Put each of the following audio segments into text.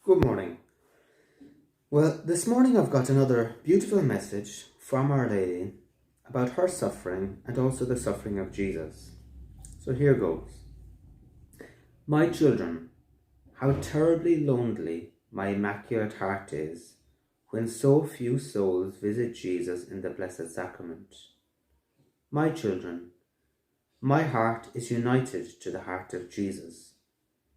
Good morning. Well, this morning I've got another beautiful message from Our Lady about her suffering and also the suffering of Jesus. So here goes. My children, how terribly lonely my immaculate heart is when so few souls visit Jesus in the Blessed Sacrament. My children, my heart is united to the heart of Jesus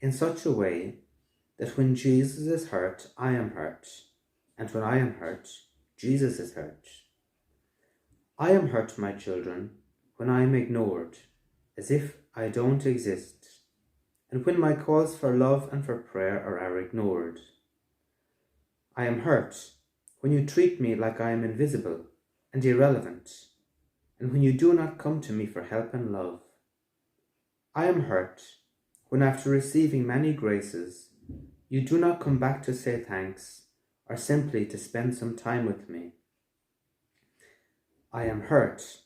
in such a way that when Jesus is hurt, I am hurt, and when I am hurt, Jesus is hurt. I am hurt, my children, when I am ignored, as if I don't exist, and when my calls for love and for prayer are ignored. I am hurt when you treat me like I am invisible and irrelevant, and when you do not come to me for help and love. I am hurt when, after receiving many graces, you do not come back to say thanks or simply to spend some time with me. I am hurt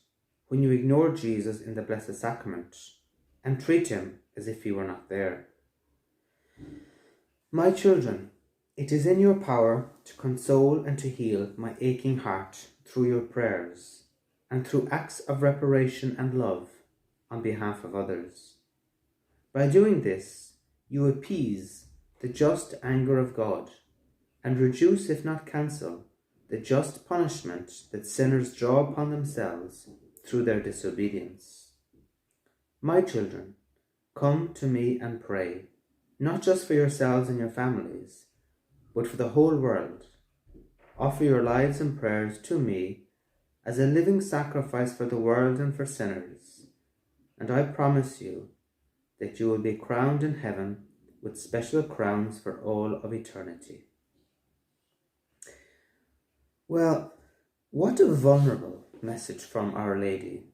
when you ignore Jesus in the Blessed Sacrament and treat him as if he were not there. My children, it is in your power to console and to heal my aching heart through your prayers and through acts of reparation and love on behalf of others. By doing this, you appease the just anger of God and reduce, if not cancel, the just punishment that sinners draw upon themselves through their disobedience. My children, come to me and pray, not just for yourselves and your families, but for the whole world. Offer your lives and prayers to me as a living sacrifice for the world and for sinners, and I promise you that you will be crowned in heaven with special crowns for all of eternity. Well, what a vulnerable message from Our Lady.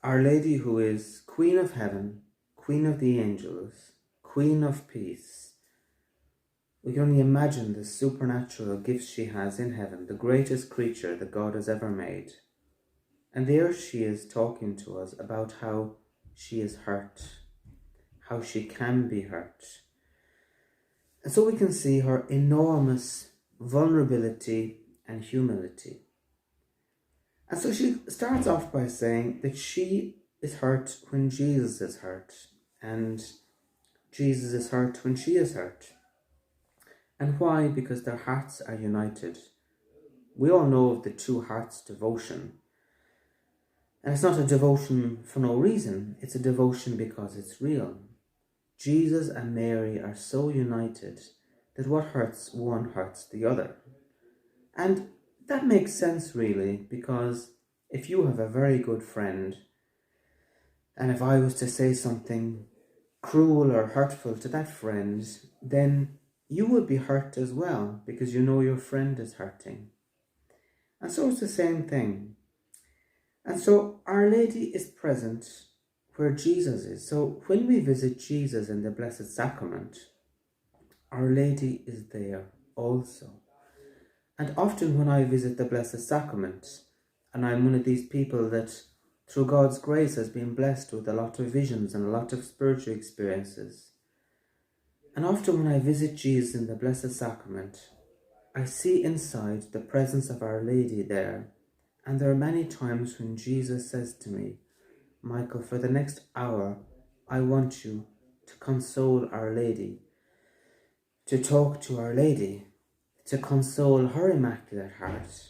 Our Lady, who is Queen of Heaven, Queen of the Angels, Queen of Peace. We can only imagine the supernatural gifts she has in heaven, the greatest creature that God has ever made. And there she is talking to us about how she is hurt, how she can be hurt. And so we can see her enormous vulnerability and humility. And so she starts off by saying that she is hurt when Jesus is hurt, and Jesus is hurt when she is hurt. And why? Because their hearts are united. We all know of the two hearts devotion. And it's not a devotion for no reason, it's a devotion because it's real. Jesus and Mary are so united that what hurts one hurts the other. And that makes sense really, because if you have a very good friend, and if I was to say something cruel or hurtful to that friend, then you would be hurt as well, because you know your friend is hurting. And so it's the same thing. And so Our Lady is present where Jesus is. So when we visit Jesus in the Blessed Sacrament, Our Lady is there also. And often when I visit the Blessed Sacrament, and I'm one of these people that through God's grace has been blessed with a lot of visions and a lot of spiritual experiences, and often when I visit Jesus in the Blessed Sacrament, I see inside the presence of Our Lady there. And there are many times when Jesus says to me, Michael, for the next hour, I want you to console Our Lady, to talk to Our Lady, to console her Immaculate Heart.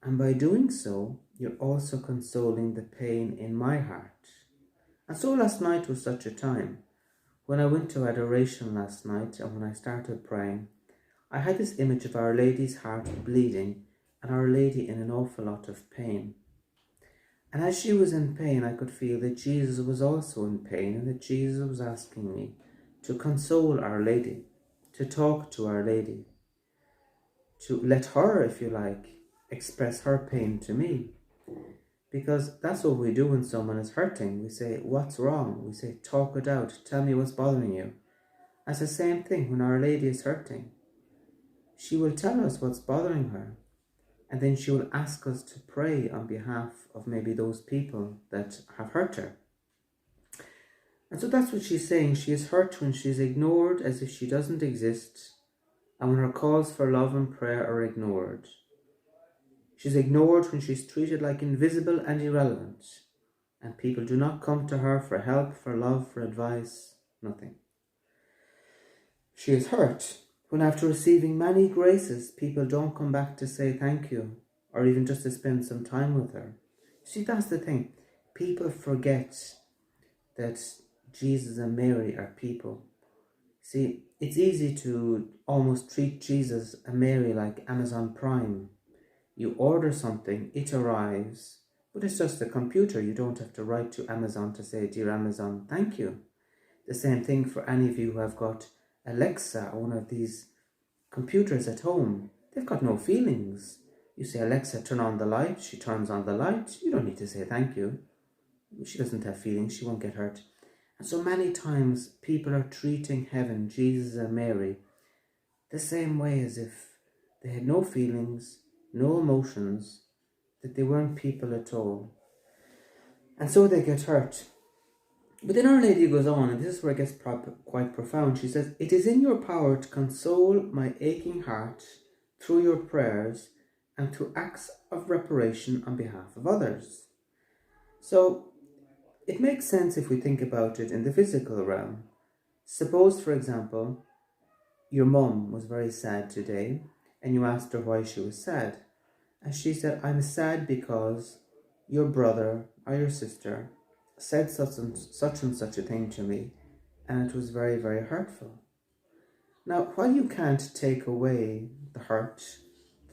And by doing so, you're also consoling the pain in my heart. And so last night was such a time. When I went to adoration last night and when I started praying, I had this image of Our Lady's heart bleeding and Our Lady in an awful lot of pain. And as she was in pain, I could feel that Jesus was also in pain and that Jesus was asking me to console Our Lady, to talk to Our Lady, to let her, if you like, express her pain to me. Because that's what we do when someone is hurting. We say, what's wrong? We say, talk it out. Tell me what's bothering you. That's the same thing when Our Lady is hurting. She will tell us what's bothering her. And then she will ask us to pray on behalf of maybe those people that have hurt her. And so that's what she's saying. She is hurt when she's ignored as if she doesn't exist, and when her calls for love and prayer are ignored. She's ignored when she's treated like invisible and irrelevant, and people do not come to her for help, for love, for advice, nothing. She is hurt when, after receiving many graces, people don't come back to say thank you, or even just to spend some time with her. See, that's the thing. People forget that Jesus and Mary are people. See, it's easy to almost treat Jesus and Mary like Amazon Prime. You order something, it arrives, but it's just a computer. You don't have to write to Amazon to say, "Dear Amazon, thank you." The same thing for any of you who have got Alexa or one of these computers at home. They've got no feelings. You say, "Alexa, turn on the light." She turns on the light. You don't need to say thank you. She doesn't have feelings. She won't get hurt. And so many times people are treating heaven, Jesus and Mary, the same way as if they had no feelings, no emotions, that they weren't people at all. And so they get hurt. But then Our Lady goes on, and this is where it gets quite profound. She says, "It is in your power to console my aching heart through your prayers and through acts of reparation on behalf of others." So it makes sense if we think about it in the physical realm. Suppose, for example, your mum was very sad today, and you asked her why she was sad. And she said, "I'm sad because your brother or your sister said such and such a thing to me, and it was very, very hurtful." Now, while you can't take away the hurt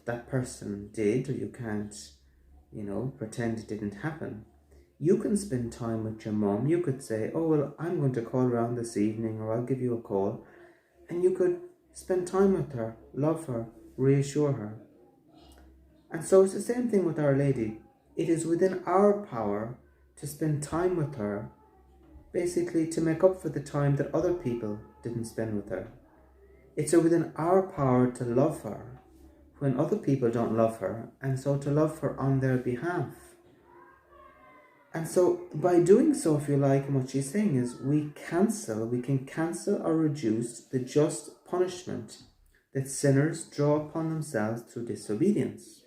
that person did, or you can't, pretend it didn't happen, you can spend time with your mom. You could say, "Oh, well, I'm going to call around this evening, or I'll give you a call." And you could spend time with her, love her, reassure her. And so it's the same thing with Our Lady. It is within our power to spend time with her, basically to make up for the time that other people didn't spend with her. It's within our power to love her when other people don't love her, and so to love her on their behalf. And so by doing so, if you like, and what she's saying is we can cancel or reduce the just punishment that sinners draw upon themselves through disobedience.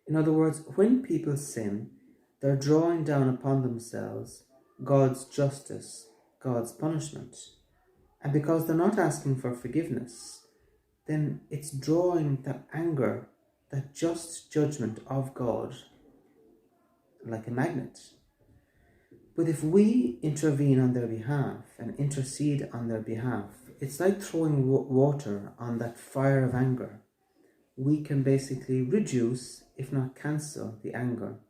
In other words, when people sin, they're drawing down upon themselves God's justice, God's punishment. And because they're not asking for forgiveness, then it's drawing that anger, that just judgment of God like a magnet. But if we intervene on their behalf and intercede on their behalf, it's like throwing water on that fire of anger. We can basically reduce, if not cancel, the anger.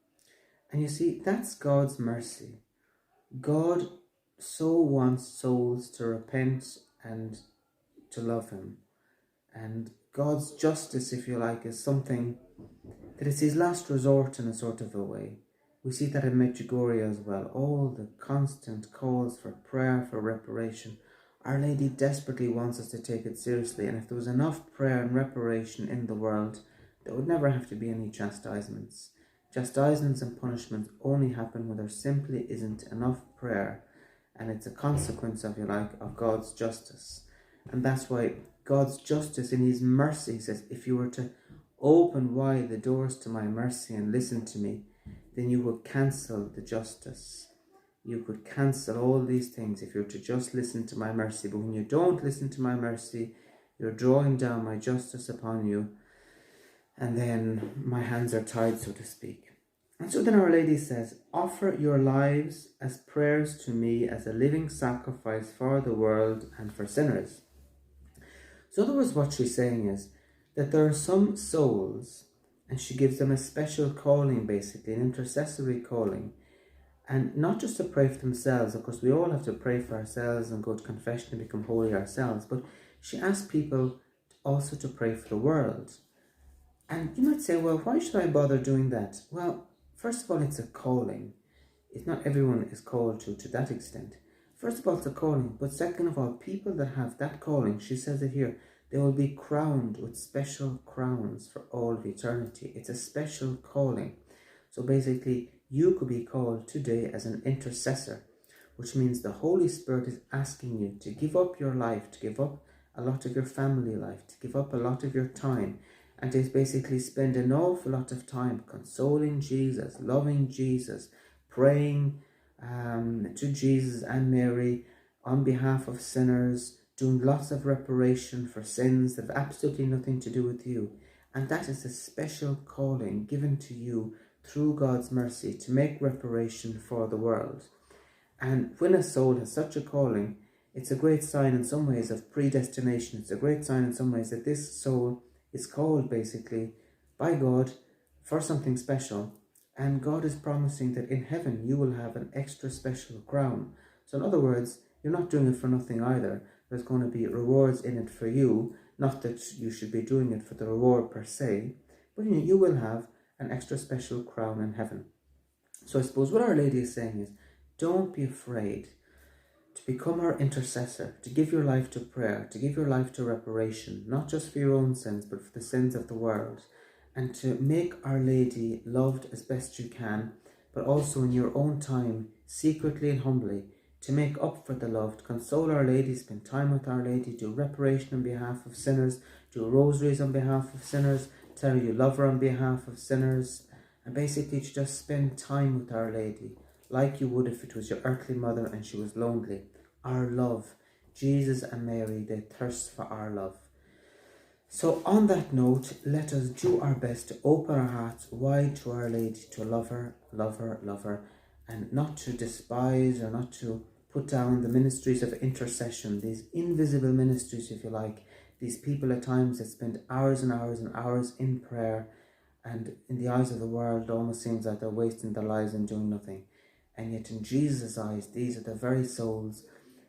And you see, that's God's mercy. God so wants souls to repent and to love him. And God's justice, if you like, is something that is his last resort in a sort of a way. We see that in Medjugorje as well. All the constant calls for prayer, for reparation. Our Lady desperately wants us to take it seriously. And if there was enough prayer and reparation in the world, there would never have to be any chastisements. Chastisements and punishments only happen when there simply isn't enough prayer. And it's a consequence, if you like, of God's justice. And that's why God's justice in his mercy says, if you were to open wide the doors to my mercy and listen to me, then you would cancel the justice. You could cancel all these things if you were to just listen to my mercy. But when you don't listen to my mercy, you're drawing down my justice upon you, and then my hands are tied, so to speak. And so then Our Lady says, "Offer your lives as prayers to me as a living sacrifice for the world and for sinners." So in other words, what she's saying is that there are some souls, and she gives them a special calling, basically, an intercessory calling. And not just to pray for themselves, of course we all have to pray for ourselves and go to confession and become holy ourselves, but she asks people also to pray for the world. And you might say, well, why should I bother doing that? Well, first of all, it's a calling. It's not everyone is called to that extent. First of all, it's a calling, but second of all, people that have that calling, she says it here, they will be crowned with special crowns for all of eternity. It's a special calling. So basically, you could be called today as an intercessor, which means the Holy Spirit is asking you to give up your life, to give up a lot of your family life, to give up a lot of your time, and to basically spend an awful lot of time consoling Jesus, loving Jesus, praying to Jesus and Mary on behalf of sinners, doing lots of reparation for sins that have absolutely nothing to do with you. And that is a special calling given to you through God's mercy to make reparation for the world. And when a soul has such a calling, it's a great sign in some ways of predestination. It's a great sign in some ways that this soul is called basically by God for something special. And God is promising that in heaven you will have an extra special crown. So in other words, you're not doing it for nothing either. There's going to be rewards in it for you. Not that you should be doing it for the reward per se, but you will have an extra special crown in heaven. So I suppose what Our Lady is saying is, don't be afraid to become our intercessor, to give your life to prayer, to give your life to reparation, not just for your own sins, but for the sins of the world, and to make Our Lady loved as best you can, but also in your own time, secretly and humbly, to make up for the loved. Console Our Lady, spend time with Our Lady, do reparation on behalf of sinners, do rosaries on behalf of sinners, tell her you love her on behalf of sinners, and basically to just spend time with Our Lady, like you would if it was your earthly mother and she was lonely. Our love. Jesus and Mary, they thirst for our love. So on that note, let us do our best to open our hearts wide to Our Lady, to love her, love her, love her, and not to despise or not to put down the ministries of intercession, these invisible ministries, if you like, these people at times that spend hours and hours and hours in prayer, and in the eyes of the world it almost seems like they're wasting their lives and doing nothing. And yet in Jesus' eyes, these are the very souls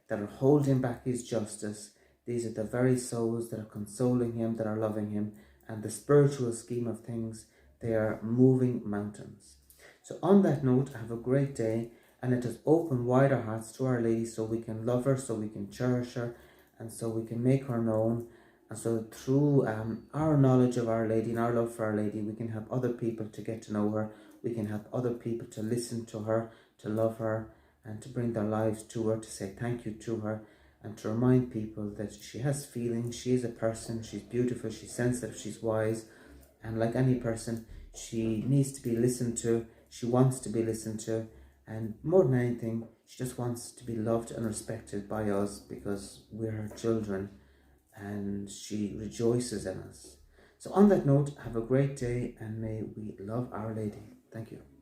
that are holding back his justice. These are the very souls that are consoling him, that are loving him, and the spiritual scheme of things, they are moving mountains. So on that note, have a great day, and let us open wide our hearts to Our Lady so we can love her, so we can cherish her, and so we can make her known. And so through our knowledge of Our Lady and our love for Our Lady, we can help other people to get to know her. We can help other people to listen to her, to love her, and to bring their lives to her, to say thank you to her, and to remind people that she has feelings, she is a person, she's beautiful, she's sensitive, she's wise, and like any person, she needs to be listened to, she wants to be listened to, and more than anything, she just wants to be loved and respected by us because we're her children, and she rejoices in us. So on that note, have a great day, and may we love Our Lady. Thank you.